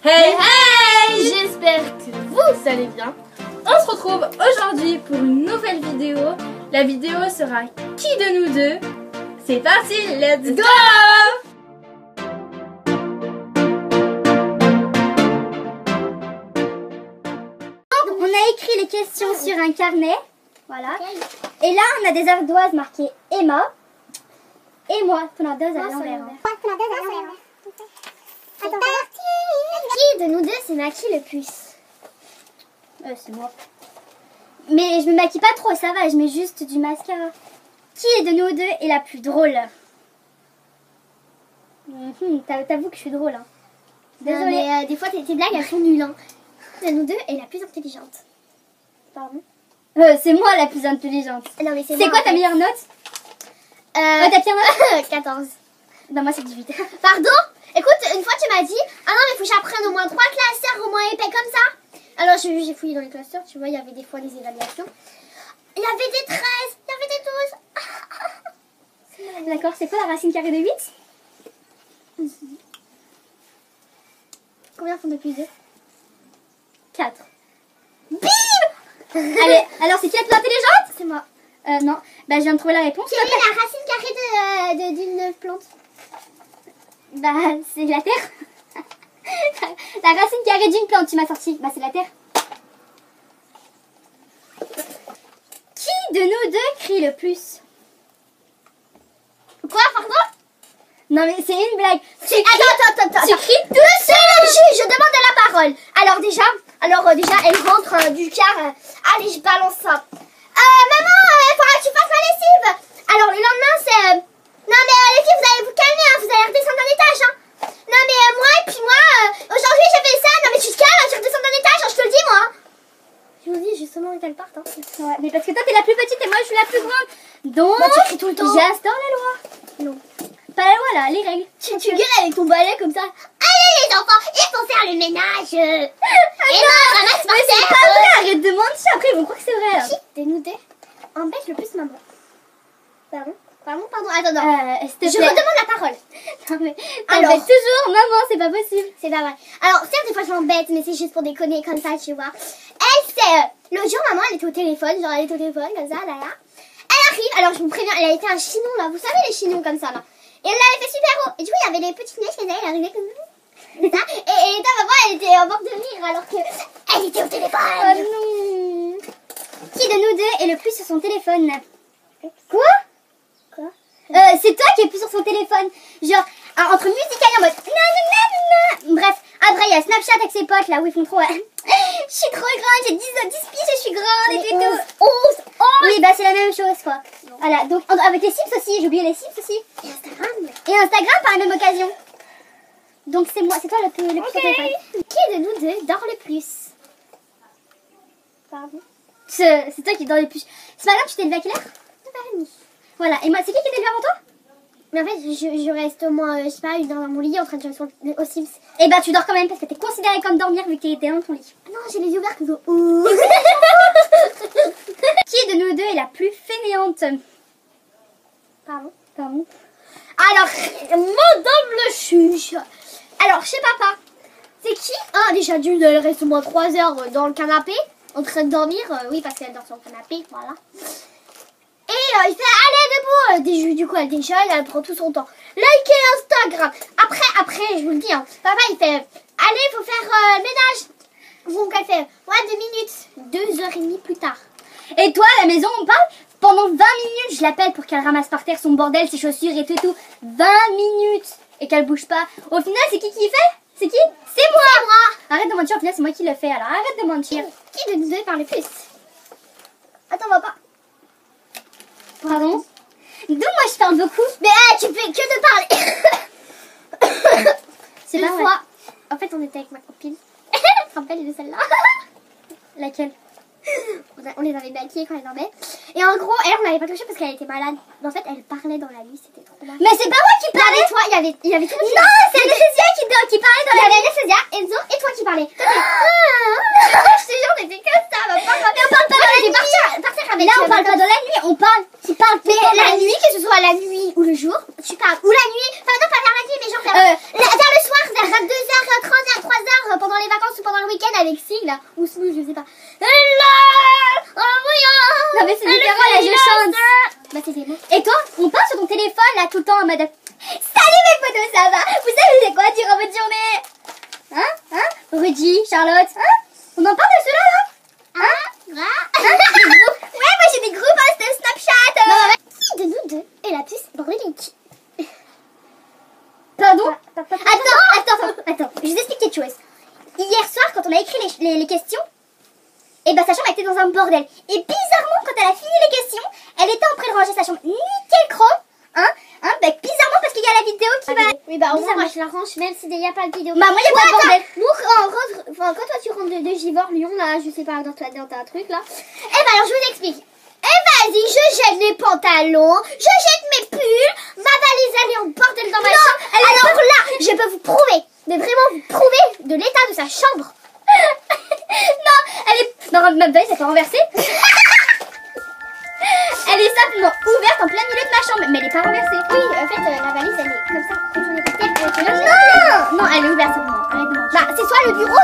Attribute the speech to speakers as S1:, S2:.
S1: Hey hey, j'espère que vous allez bien. On se retrouve aujourd'hui pour une nouvelle vidéo. La vidéo sera qui de nous deux? C'est parti, let's go!
S2: Donc, on a écrit les questions sur un carnet. Voilà. Et là, on a des ardoises marquées Emma. Et moi, ton ardoise à l'envers. Qui de nous deux se maquille le plus? C'est moi. Mais je me maquille pas trop, ça va, je mets juste du mascara. Qui de nous deux est la plus drôle? T'avoues que je suis drôle, hein. Désolée. Mais, des fois, tes blagues, elles sont nulles, hein. Qui de nous deux est la plus intelligente? Pardon? C'est moi la plus intelligente. Non, mais c'est quoi ta meilleure note? Ta pire note? 14. Bah moi c'est 18. Pardon? Écoute, une fois tu m'as dit, ah non mais faut que j'apprenne au moins 3 classeurs au moins épais comme ça. Alors j'ai fouillé dans les classeurs, tu vois, il y avait des fois des évaluations. Il y avait des 13, il y avait des 12. D'accord, c'est quoi la racine carrée de 8? Combien font 2 plus 2? 4. Bim! Allez, alors c'est qui la plus intelligente? C'est moi. Non, bah je viens de trouver la réponse. Quelle est la racine carrée d'une plante? Bah c'est la terre. La racine carrée d'une plante, tu m'as sorti. Bah c'est la terre. Qui de nous deux crie le plus? Quoi, pardon? Non mais c'est une blague. Attends. Tu cries tout seul. Je demande la parole. Alors déjà elle rentre du car. Allez, je balance ça. Maman, il faudra que tu fasses ma lessive. Alors le lendemain c'est... Non mais les filles, vous allez vous calmer, hein, vous allez redescendre d'un étage. Hein. Non mais moi, et puis moi, aujourd'hui j'ai fait ça. Non mais tu te calmes, tu redescends d'un étage, hein, je te le dis moi. Je vous dis justement qu'elle parte. Hein. Ouais, mais parce que toi t'es la plus petite et moi je suis la plus grande. Donc, bah, tu cries tout le temps. J'instaure la loi. Non. Pas la loi là, les règles. Tu gueules avec ton balai comme ça. Allez les enfants, il faut faire le ménage. Et non, ramasse par terre. C'est pas vrai, arrête de mentir, après ils vont croire que c'est vrai. Qui de nous deux embête le plus maman? Pardon, attends. Je redemande la parole. Non mais, t'embêtes toujours, maman, c'est pas possible. C'est pas vrai. Alors, certes, des fois je m'embête, mais c'est juste pour déconner comme ça, tu vois. Elle, c'est... L'autre jour, maman, elle était au téléphone, comme ça, là. Elle arrive, alors je vous préviens, elle a été un chinon, là. Vous savez, les chinons comme ça, là. Et elle l'avait fait super haut. Et du coup, il y avait les petites neiges qui arrivaient comme ça. Et ta maman, elle était en bord de rire, alors que... Elle était au téléphone. Oh non. Qui de nous deux est le plus sur son téléphone? Quoi? C'est toi qui es plus sur son téléphone. Genre, entre musical et en mode... Bref, après il y a Snapchat avec ses potes là où ils font trop... Je suis trop grande, j'ai 10 pieds, je suis grande et tout. 11. Oui, bah c'est la même chose quoi. Non. Voilà, donc avec les Sims aussi, j'ai oublié les Sims aussi. Et Instagram par la même occasion. Donc c'est moi, c'est toi le plus sur téléphone. Qui de nous deux dort le plus? Pardon? C'est toi qui dors le plus. Ce matin tu t'es levé à quelle heure? 9h30. Voilà, et moi, c'est qui est élevé avant toi? Mais en fait, je reste au moins, je sais pas, une heure dans mon lit en train de jouer aux Sims. Et bah, tu dors quand même parce que t'es considérée comme dormir vu que t'es dans ton lit. Non, j'ai les yeux ouverts comme ça. Qui de nous deux est la plus fainéante? Pardon. Alors, madame le juge. Alors, chez papa, c'est qui? Déjà d'une, elle reste au moins 3 heures dans le canapé, en train de dormir. Oui, parce qu'elle dort sur le canapé, voilà. Et il fait allez debout. Du coup elle déjeune, elle prend tout son temps. Likez Instagram. Après je vous le dis, hein, papa il fait allez faut faire ménage. Donc elle fait 2 minutes. 2h30 plus tard. Et toi à la maison on parle pendant 20 minutes. Je l'appelle pour qu'elle ramasse par terre son bordel, ses chaussures et tout. 20 minutes. Et qu'elle bouge pas. Au final c'est qui fait? C'est qui? C'est moi. Arrête de mentir, au final c'est moi qui le fais. Alors arrête de mentir. Qui de nous deux parle le plus? Attends, on va pas. Pardon? Donc moi je parle beaucoup. Mais tu fais que de parler. C'est une fois. En fait on était avec ma copine. Tu te rappelles de celle-là? Laquelle? On les avait maquillées quand elle dormait. Et en gros, elle on l'avait pas touchée parce qu'elle était malade. Mais en fait elle parlait dans la nuit, c'était trop mal. Mais c'est pas moi qui parlais. Toi, il y avait tout. Non, c'est Anesthésia qui parlait dans la nuit. Il y avait Anesthésia, Enzo et toi qui parlais. Je te jure, on était comme ça. Mais on parle pas dans la nuit. Là on parle pas dans la nuit, on parle. Tu parles la nuit, que ce soit la nuit ou le jour, tu parles. Ou la nuit, enfin non pas vers la nuit, mais genre vers le soir, vers 22h30, 3h. hasard pendant les vacances ou pendant le week-end avec Sig là, ou Smooth, je sais pas. Non mais c'est différent là, je chante. Bah c'est bon. Et toi, on parle sur ton téléphone là tout le temps en mode salut mes potos, ça va? Vous savez c'est quoi dire en votre journée? Hein? Rudy, Charlotte, hein? On en parle de cela là? Hein? Ouais, moi j'ai des groupes Snapchat. Qui de nous deux est la plus brûlante? Pardon? Attends, je vous explique quelque chose. Hier soir, quand on a écrit les questions, et bah sa chambre était dans un bordel. Et bizarrement, quand elle a fini les questions, elle était en train de ranger sa chambre nickel chrome. Bah bizarrement parce qu'il y a la vidéo qui va... Oui, bah au moins moi je la range même s'il n'y a pas de vidéo. Bah moi il n'y a pas de bordel. Nous, quand toi tu rentres de Givors, Lyon, là, je sais pas, dans ta truc là. Eh bah alors je vous explique. Vas-y, je jette les pantalons, je jette mes pulls, ma valise elle est en bordel dans ma chambre. Alors là, je peux vous prouver, mais vraiment vous prouver de l'état de sa chambre. Non, ma valise elle est renversée. Elle est simplement ouverte en plein milieu de ma chambre, mais elle est pas renversée. Oui, en fait, la valise elle est comme ça. Non, elle est ouverte simplement. Bah, c'est soit le bureau,